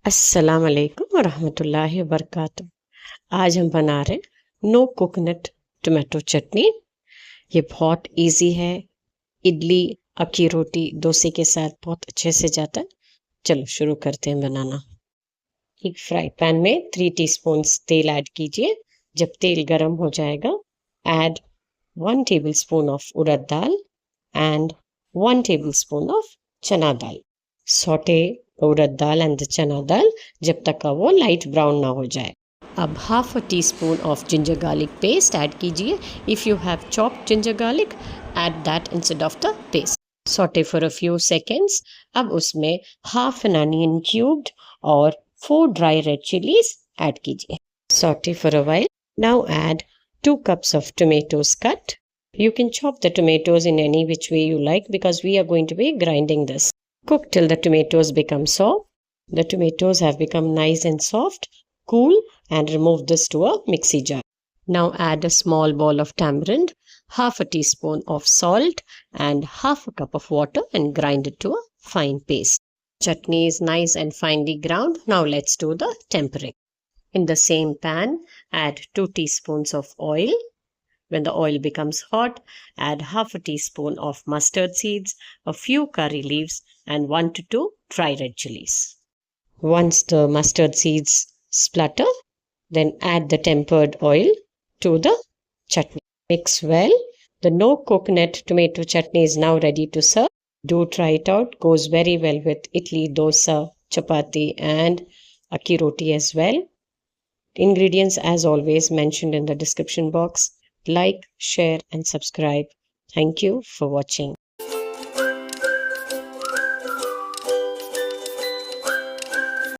अस्सलाम वालेकुम वरहमतुल्लाहि वबरकातुह। आज हम बना रहे नो कोकोनट टोमेटो चटनी। ये बहुत इजी है। इडली, अक्की रोटी, डोसे के साथ बहुत अच्छे से जाता है। चलो शुरू करते हैं बनाना। एक फ्राई पैन में 3 टीस्पून्स तेल ऐड कीजिए। जब तेल गर्म हो जाएगा, add 1 tablespoon of urad dal and 1 tablespoon of chana dal. Sauté urad dal and the chana dal जब तक का वो लाइट ब्राउन ना हो जाए। अब half a teaspoon of ginger garlic paste add कीजिए। If you have chopped ginger garlic, add that instead of the paste. Sauté for a few seconds. अब उसमें हाफ एन अनियन क्यूब्ड और 4 dry red chillies add कीजिए। Sauté for a while. Now add 2 cups of tomatoes cut. You can chop the tomatoes in any which way you like because we are going to be grinding this. Cook till the tomatoes become soft. The tomatoes have become nice and soft. Cool and remove this to a mixie jar. Now add a small bowl of tamarind, half a teaspoon of salt and half a cup of water and grind it to a fine paste. Chutney is nice and finely ground. Now let's do the tempering. In the same pan, add 2 teaspoons of oil. When the oil becomes hot, add half a teaspoon of mustard seeds, a few curry leaves, and 1 to 2 dry red chilies. Once the mustard seeds splutter, then add the tempered oil to the chutney. Mix well. The no coconut tomato chutney is now ready to serve. Do try it out. Goes very well with idli, dosa, chapati, and akki roti as well. Ingredients as always mentioned in the description box. Like, share and subscribe. Thank you for watching.